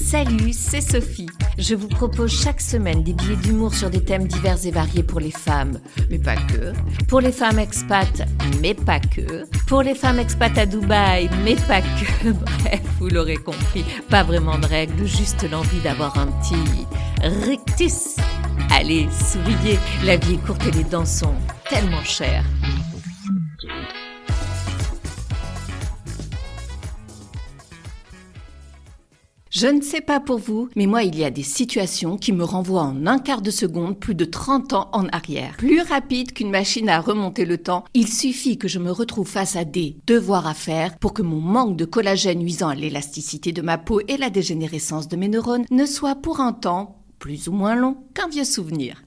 Salut, c'est Sophie. Je vous propose chaque semaine des billets d'humour sur des thèmes divers et variés pour les femmes, mais pas que. Pour les femmes expats, mais pas que. Pour les femmes expats à Dubaï, mais pas que. Bref, vous l'aurez compris, pas vraiment de règles, juste l'envie d'avoir un petit rictus. Allez, souriez, la vie est courte et les dents sont tellement chères. Je ne sais pas pour vous, mais moi, il y a des situations qui me renvoient en un quart de seconde plus de 30 ans en arrière. Plus rapide qu'une machine à remonter le temps, il suffit que je me retrouve face à des devoirs à faire pour que mon manque de collagène nuisant à l'élasticité de ma peau et la dégénérescence de mes neurones ne soit pour un temps, plus ou moins long, qu'un vieux souvenir.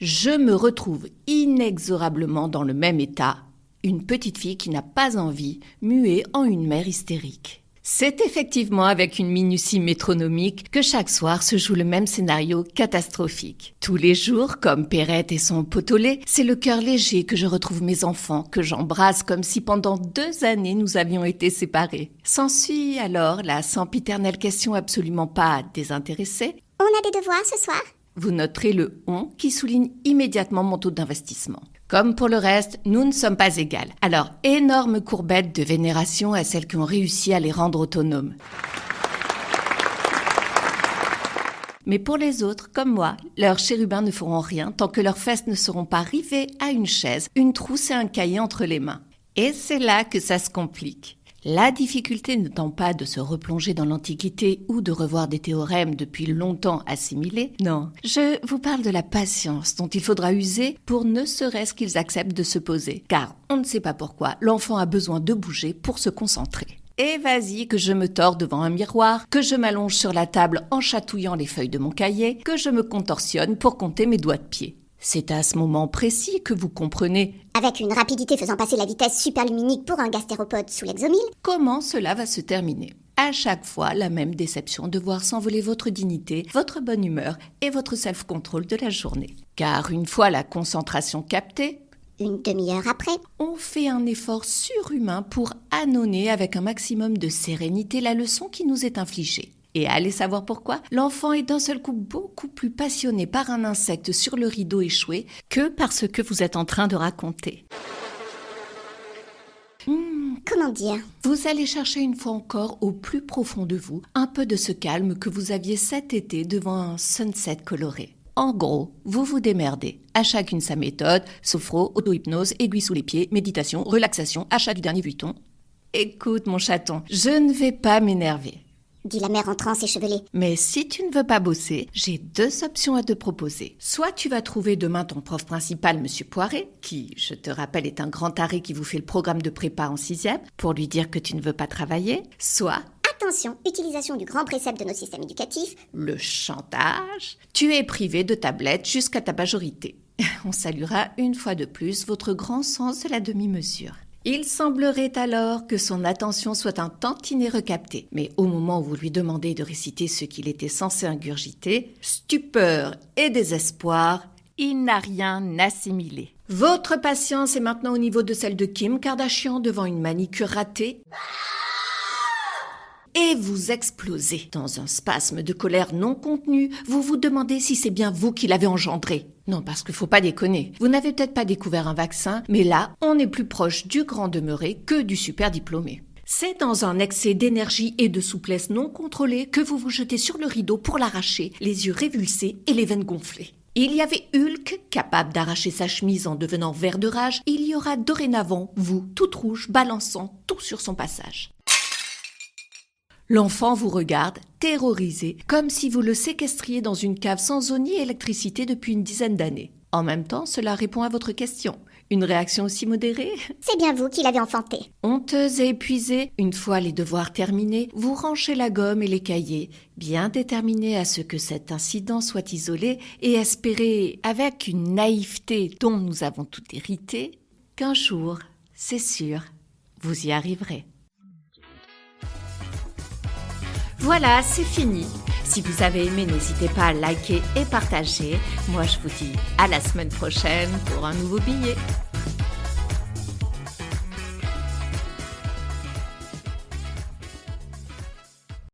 Je me retrouve inexorablement dans le même état, une petite fille qui n'a pas envie, muée en une mère hystérique. C'est effectivement avec une minutie métronomique que chaque soir se joue le même scénario catastrophique. Tous les jours, comme Perrette et son pot-au-lait, c'est le cœur léger que je retrouve mes enfants, que j'embrasse comme si pendant 2 années nous avions été séparés. S'ensuit alors la sempiternelle question absolument pas désintéressée. On a des devoirs ce soir ? Vous noterez le « on » qui souligne immédiatement mon taux d'investissement. Comme pour le reste, nous ne sommes pas égales. Alors, énorme courbette de vénération à celles qui ont réussi à les rendre autonomes. Mais pour les autres, comme moi, leurs chérubins ne feront rien tant que leurs fesses ne seront pas rivées à une chaise, une trousse et un cahier entre les mains. Et c'est là que ça se complique. La difficulté n'étant pas de se replonger dans l'Antiquité ou de revoir des théorèmes depuis longtemps assimilés, non, je vous parle de la patience dont il faudra user pour ne serait-ce qu'ils acceptent de se poser. Car on ne sait pas pourquoi, l'enfant a besoin de bouger pour se concentrer. Et vas-y que je me tords devant un miroir, que je m'allonge sur la table en chatouillant les feuilles de mon cahier, que je me contorsionne pour compter mes doigts de pied. C'est à ce moment précis que vous comprenez, avec une rapidité faisant passer la vitesse superluminique pour un gastéropode sous l'exomile, comment cela va se terminer. À chaque fois, la même déception de voir s'envoler votre dignité, votre bonne humeur et votre self-control de la journée. Car une fois la concentration captée, une demi-heure après, on fait un effort surhumain pour ânonner avec un maximum de sérénité la leçon qui nous est infligée. Et allez savoir pourquoi, l'enfant est d'un seul coup beaucoup plus passionné par un insecte sur le rideau échoué que par ce que vous êtes en train de raconter. Comment dire ? Vous allez chercher une fois encore au plus profond de vous un peu de ce calme que vous aviez cet été devant un sunset coloré. En gros, vous vous démerdez. À chacune sa méthode, sophro, auto-hypnose, aiguille sous les pieds, méditation, relaxation, achat du dernier vuitton. Écoute mon chaton, je ne vais pas m'énerver. Dit la mère en transe échevelée. Mais si tu ne veux pas bosser, j'ai 2 options à te proposer. Soit tu vas trouver demain ton prof principal, Monsieur Poiret, qui, je te rappelle, est un grand taré qui vous fait le programme de prépa en 6e, pour lui dire que tu ne veux pas travailler. Soit, attention, utilisation du grand précepte de nos systèmes éducatifs, le chantage. Tu es privé de tablette jusqu'à ta majorité. On saluera une fois de plus votre grand sens de la demi-mesure. Il semblerait alors que son attention soit un tantinet recaptée. Mais au moment où vous lui demandez de réciter ce qu'il était censé ingurgiter, stupeur et désespoir, il n'a rien assimilé. Votre patience est maintenant au niveau de celle de Kim Kardashian devant une manicure ratée. Et vous explosez. Dans un spasme de colère non contenue, vous vous demandez si c'est bien vous qui l'avez engendré. Non, parce qu'il faut pas déconner. Vous n'avez peut-être pas découvert un vaccin, mais là, on est plus proche du grand demeuré que du super diplômé. C'est dans un excès d'énergie et de souplesse non contrôlée que vous vous jetez sur le rideau pour l'arracher, les yeux révulsés et les veines gonflées. Il y avait Hulk, capable d'arracher sa chemise en devenant vert de rage. Il y aura dorénavant vous, toute rouge, balançant tout sur son passage. L'enfant vous regarde, terrorisé, comme si vous le séquestriez dans une cave sans eau ni électricité depuis une dizaine d'années. En même temps, cela répond à votre question. Une réaction aussi modérée ? C'est bien vous qui l'avez enfanté. Honteuse et épuisée, une fois les devoirs terminés, vous ranchez la gomme et les cahiers, bien déterminée à ce que cet incident soit isolé et espérez, avec une naïveté dont nous avons tout hérité, qu'un jour, c'est sûr, vous y arriverez. Voilà, c'est fini. Si vous avez aimé, n'hésitez pas à liker et partager. Moi, je vous dis à la semaine prochaine pour un nouveau billet.